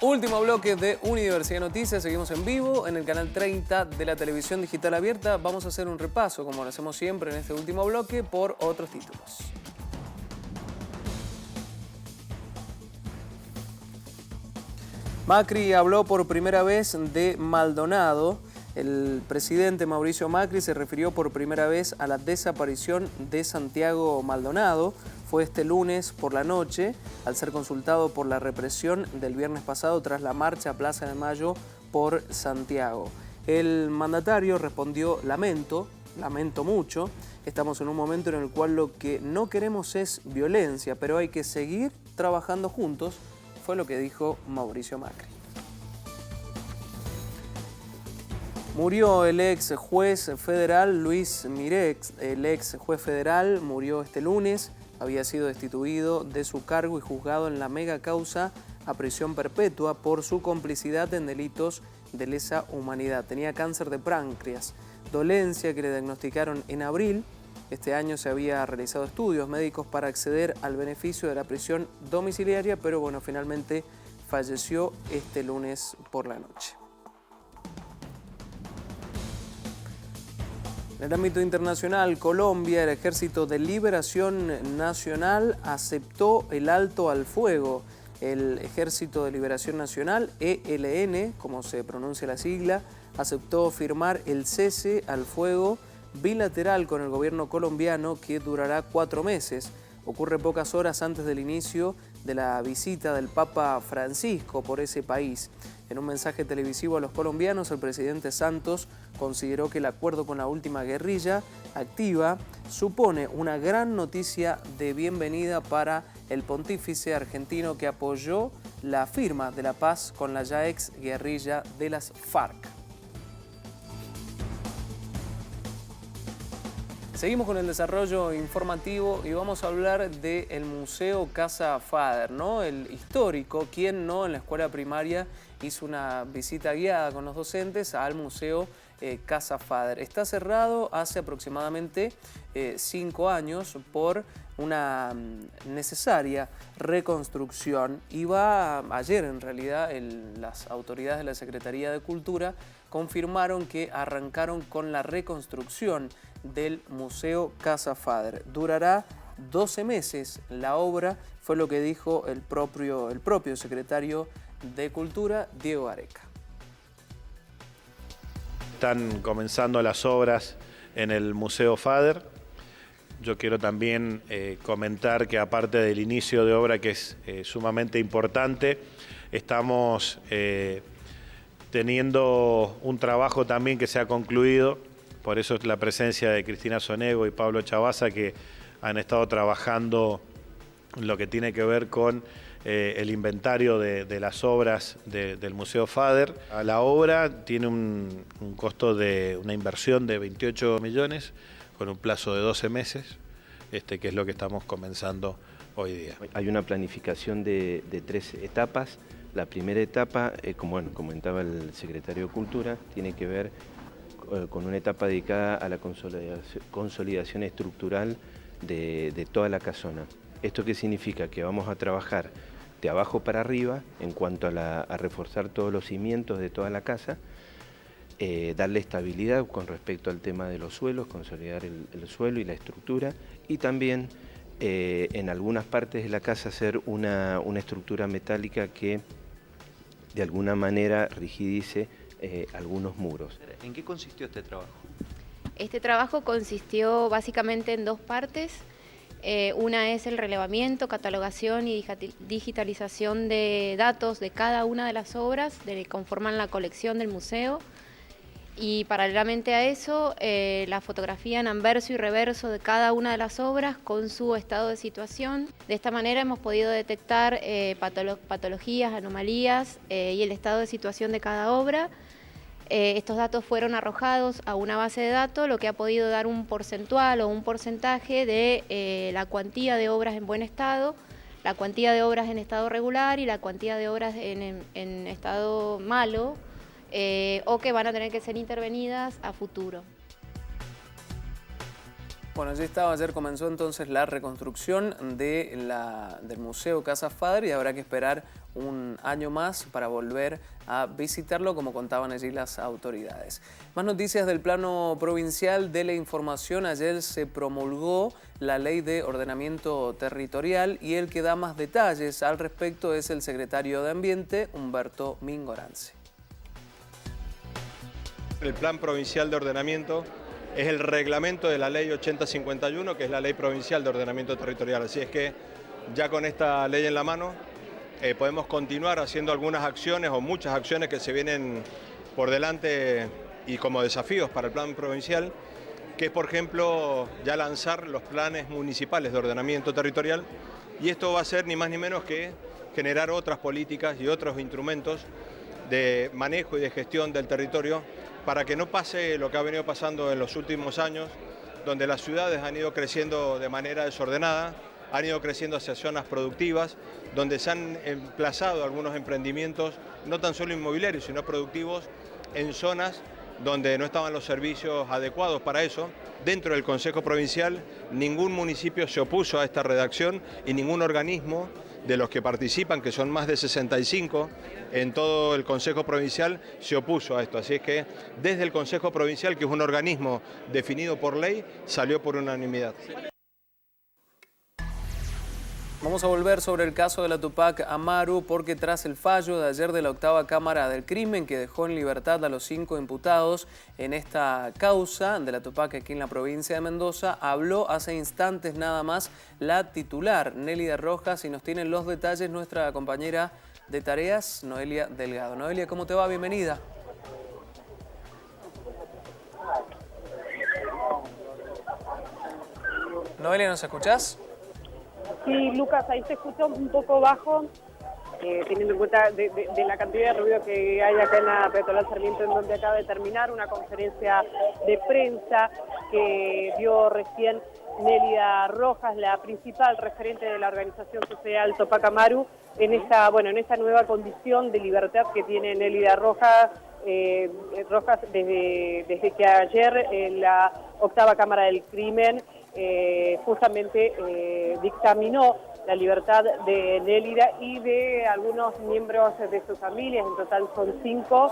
Último bloque de Universidad Noticias. Seguimos en vivo en el canal 30 de la televisión digital abierta. Vamos a hacer un repaso, como lo hacemos siempre en este último bloque, por otros títulos. Macri habló por primera vez de Maldonado. El presidente Mauricio Macri se refirió por primera vez a la desaparición de Santiago Maldonado. Fue este lunes por la noche, al ser consultado por la represión del viernes pasado tras la marcha a Plaza de Mayo por Santiago. El mandatario respondió: lamento mucho. Estamos en un momento en el cual lo que no queremos es violencia, pero hay que seguir trabajando juntos, fue lo que dijo Mauricio Macri. Murió el ex juez federal Luis Mirex. El ex juez federal murió este lunes. Había sido destituido de su cargo y juzgado en la mega causa a prisión perpetua por su complicidad en delitos de lesa humanidad. Tenía cáncer de páncreas, dolencia que le diagnosticaron en abril. Este año se había realizado estudios médicos para acceder al beneficio de la prisión domiciliaria, pero bueno, finalmente falleció este lunes por la noche. En el ámbito internacional, Colombia, el Ejército de Liberación Nacional aceptó el alto al fuego. El Ejército de Liberación Nacional, ELN, como se pronuncia la sigla, aceptó firmar el cese al fuego bilateral con el gobierno colombiano que durará 4 meses. Ocurre pocas horas antes del inicio de la visita del Papa Francisco por ese país. En un mensaje televisivo a los colombianos, el presidente Santos consideró que el acuerdo con la última guerrilla activa supone una gran noticia de bienvenida para el pontífice argentino que apoyó la firma de la paz con la ya ex guerrilla de las FARC. Seguimos con el desarrollo informativo y vamos a hablar del Museo Casa Fader, ¿no? El histórico. ¿Quién no en la escuela primaria hizo una visita guiada con los docentes al Museo Casa Fader? Está cerrado hace aproximadamente 5 años por una necesaria reconstrucción. Ayer en realidad las autoridades de la Secretaría de Cultura confirmaron que arrancaron con la reconstrucción del Museo Casa Fader. Durará 12 meses la obra, fue lo que dijo el propio secretario de Cultura, Diego Gareca. Están comenzando las obras en el Museo Fader. Yo quiero también comentar que aparte del inicio de obra, que es sumamente importante, estamos teniendo un trabajo también que se ha concluido. Por eso es la presencia de Cristina Sonego y Pablo Chavazza, que han estado trabajando lo que tiene que ver con el inventario de las obras del Museo Fader. La obra tiene un costo de una inversión de 28 millones con un plazo de 12 meses, que es lo que estamos comenzando hoy día. Hay una planificación de 3 etapas. La primera etapa, como comentaba el secretario de Cultura, tiene que ver con una etapa dedicada a la consolidación estructural de toda la casona. ¿Esto qué significa? Que vamos a trabajar de abajo para arriba en cuanto a reforzar todos los cimientos de toda la casa, darle estabilidad con respecto al tema de los suelos, consolidar el suelo y la estructura, y también en algunas partes de la casa hacer una estructura metálica que de alguna manera rigidice algunos muros. ¿En qué consistió este trabajo? Este trabajo consistió básicamente en 2 partes. Una es el relevamiento, catalogación y digitalización de datos de cada una de las obras que conforman la colección del museo. Y paralelamente a eso, la fotografía en anverso y reverso de cada una de las obras con su estado de situación. De esta manera hemos podido detectar patologías, anomalías y el estado de situación de cada obra. Estos datos fueron arrojados a una base de datos, lo que ha podido dar un porcentual o un porcentaje de la cuantía de obras en buen estado, la cuantía de obras en estado regular y la cuantía de obras en estado malo, o que van a tener que ser intervenidas a futuro. Bueno, allí estaba, ayer comenzó entonces la reconstrucción del Museo Casa Fadri y habrá que esperar un año más para volver a visitarlo, como contaban allí las autoridades. Más noticias del plano provincial de la información. Ayer se promulgó la Ley de Ordenamiento Territorial y el que da más detalles al respecto es el secretario de Ambiente, Humberto Mingorance. El Plan Provincial de Ordenamiento es el reglamento de la Ley 8051, que es la Ley Provincial de Ordenamiento Territorial. Así es que ya con esta ley en la mano podemos continuar haciendo algunas acciones o muchas acciones que se vienen por delante y como desafíos para el Plan Provincial, que es, por ejemplo, ya lanzar los planes municipales de ordenamiento territorial, y esto va a ser ni más ni menos que generar otras políticas y otros instrumentos de manejo y de gestión del territorio para que no pase lo que ha venido pasando en los últimos años, donde las ciudades han ido creciendo de manera desordenada, han ido creciendo hacia zonas productivas, donde se han emplazado algunos emprendimientos, no tan solo inmobiliarios, sino productivos, en zonas donde no estaban los servicios adecuados para eso. Dentro del Consejo Provincial, ningún municipio se opuso a esta redacción y ningún organismo de los que participan, que son más de 65 en todo el Consejo Provincial, se opuso a esto. Así es que desde el Consejo Provincial, que es un organismo definido por ley, salió por unanimidad. Vamos a volver sobre el caso de la Tupac Amaru porque tras el fallo de ayer de la octava Cámara del Crimen que dejó en libertad a los 5 imputados en esta causa de la Tupac aquí en la provincia de Mendoza, habló hace instantes nada más la titular Nélida Rojas y nos tiene los detalles nuestra compañera de tareas, Noelia Delgado. Noelia, ¿cómo te va? Bienvenida. Noelia, ¿nos escuchás? Sí, Lucas, ahí se escucha un poco bajo, teniendo en cuenta de la cantidad de ruido que hay acá en la Peatonal Sarmiento, en donde acaba de terminar una conferencia de prensa que dio recién Nélida Rojas, la principal referente de la organización social Tupac Amaru, en esta nueva condición de libertad que tiene Nélida Rojas desde que ayer la octava Cámara del Crimen justamente dictaminó la libertad de Nélida y de algunos miembros de sus familias, en total son 5,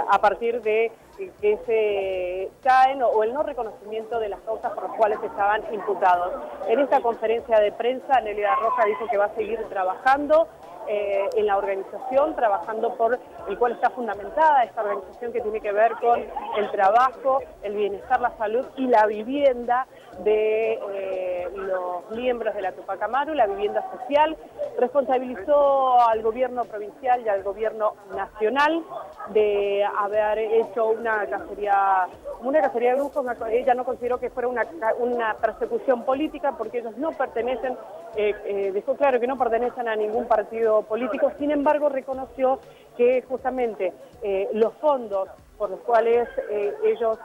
a partir de que se caen o el no reconocimiento de las causas por las cuales estaban imputados. En esta conferencia de prensa, Nélida Rojas dijo que va a seguir trabajando en la organización, trabajando por el cual está fundamentada esta organización, que tiene que ver con el trabajo, el bienestar, la salud y la vivienda de los miembros de la Tupac Amaru, la vivienda social. Responsabilizó al gobierno provincial y al gobierno nacional de haber hecho una cacería de brujos. Ella no consideró que fuera una persecución política porque ellos no pertenecen, dejó claro que no pertenecen a ningún partido político. Sin embargo, reconoció que justamente los fondos por los cuales ellos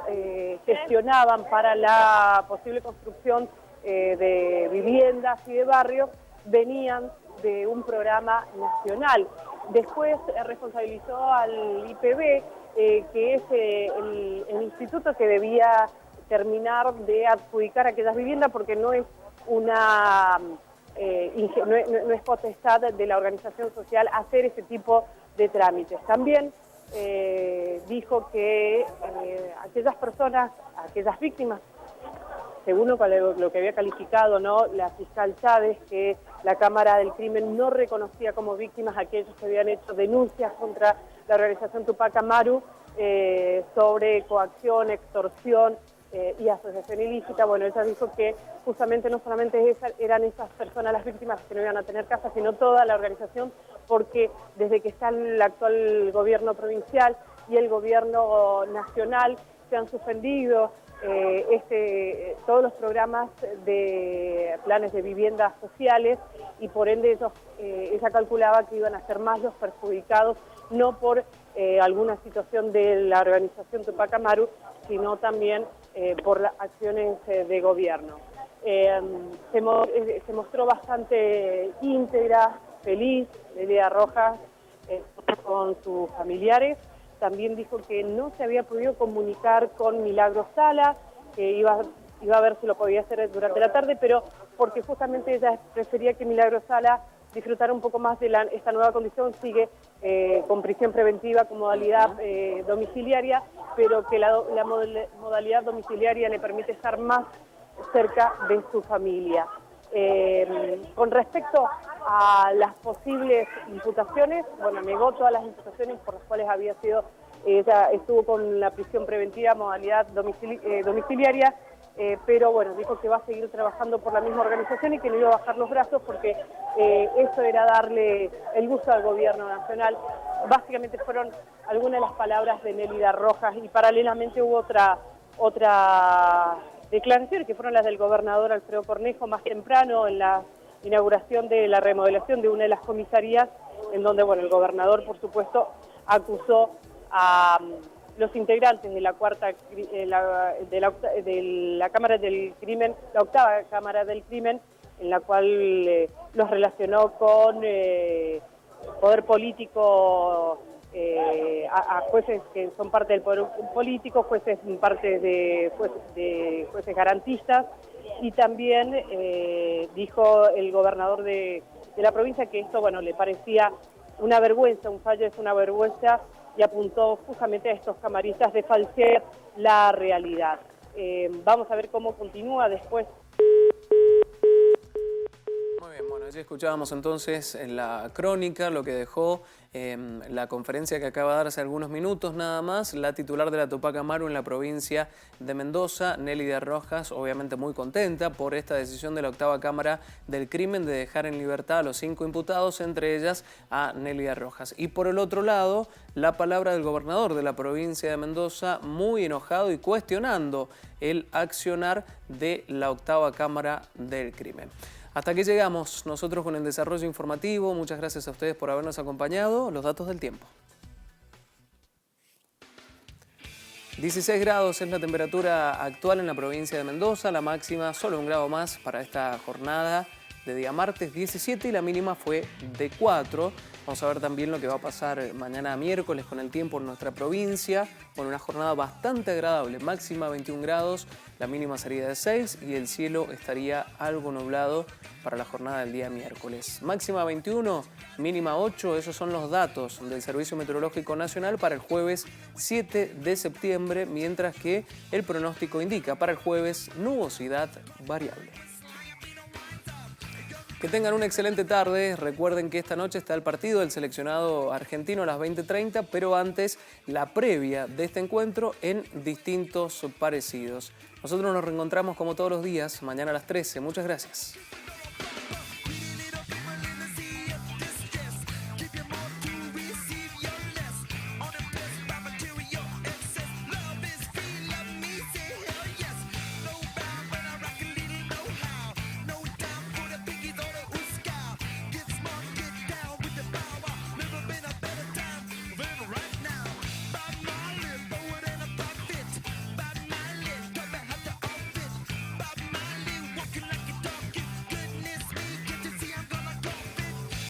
gestionaban para la posible construcción de viviendas y de barrios venían de un programa nacional. Después responsabilizó al IPB, que es el instituto que debía terminar de adjudicar aquellas viviendas, porque no es no es potestad de la organización social hacer ese tipo de trámites. También dijo que aquellas personas, aquellas víctimas, según lo que había calificado, ¿no?, la fiscal Chávez, que la Cámara del Crimen no reconocía como víctimas a aquellos que habían hecho denuncias contra la organización Tupac Amaru sobre coacción, extorsión y asociación ilícita. Bueno, ella dijo que justamente no solamente eran esas personas las víctimas que no iban a tener casa, sino toda la organización, porque desde que está el actual gobierno provincial y el gobierno nacional se han suspendido todos los programas de planes de viviendas sociales, y por ende ella calculaba que iban a ser más los perjudicados, no por alguna situación de la organización Tupac Amaru, sino también por las acciones de gobierno. Se mostró bastante íntegra, feliz, Nélida Rojas, con sus familiares. También dijo que no se había podido comunicar con Milagros Sala, que iba iba a ver si lo podía hacer durante la tarde, pero porque justamente ella prefería que Milagro Sala disfrutar un poco más de esta nueva condición, sigue con prisión preventiva con modalidad domiciliaria, pero que la modalidad domiciliaria le permite estar más cerca de su familia. Con respecto a las posibles imputaciones, bueno, negó todas las imputaciones por las cuales había sido, ella estuvo con la prisión preventiva modalidad domiciliaria, pero bueno, dijo que va a seguir trabajando por la misma organización y que no iba a bajar los brazos porque eso era darle el gusto al gobierno nacional. Básicamente fueron algunas de las palabras de Nélida Rojas y paralelamente hubo otra declaraciones que fueron las del gobernador Alfredo Cornejo más temprano en la inauguración de la remodelación de una de las comisarías, en donde bueno, el gobernador por supuesto acusó a los integrantes de la Cámara del Crimen, la octava Cámara del Crimen, en la cual los relacionó con poder político, a jueces que son parte del poder político, jueces garantistas, y también dijo el gobernador de la provincia que esto, bueno, le parecía una vergüenza, un fallo es una vergüenza, y apuntó justamente a estos camaristas de falsear la realidad. Vamos a ver cómo continúa después. Muy bien, bueno, ya escuchábamos entonces en la crónica lo que dejó la conferencia que acaba de dar hace algunos minutos nada más, la titular de la Tupac Amaru en la provincia de Mendoza, Nélida Rojas, obviamente muy contenta por esta decisión de la octava Cámara del Crimen de dejar en libertad a los 5 imputados, entre ellas a Nélida Rojas. Y por el otro lado, la palabra del gobernador de la provincia de Mendoza, muy enojado y cuestionando el accionar de la octava Cámara del Crimen. Hasta aquí llegamos nosotros con el desarrollo informativo. Muchas gracias a ustedes por habernos acompañado. Los datos del tiempo. 16 grados es la temperatura actual en la provincia de Mendoza. La máxima solo 1 grado más para esta jornada de día martes 17 y la mínima fue de 4. Vamos a ver también lo que va a pasar mañana miércoles con el tiempo en nuestra provincia. Con una jornada bastante agradable, máxima 21 grados, la mínima sería de 6 y el cielo estaría algo nublado para la jornada del día miércoles. Máxima 21, mínima 8, esos son los datos del Servicio Meteorológico Nacional para el jueves 7 de septiembre, mientras que el pronóstico indica para el jueves nubosidad variable. Que tengan una excelente tarde. Recuerden que esta noche está el partido del seleccionado argentino a las 20:30, pero antes la previa de este encuentro en distintos parecidos. Nosotros nos reencontramos como todos los días, mañana a las 13. Muchas gracias.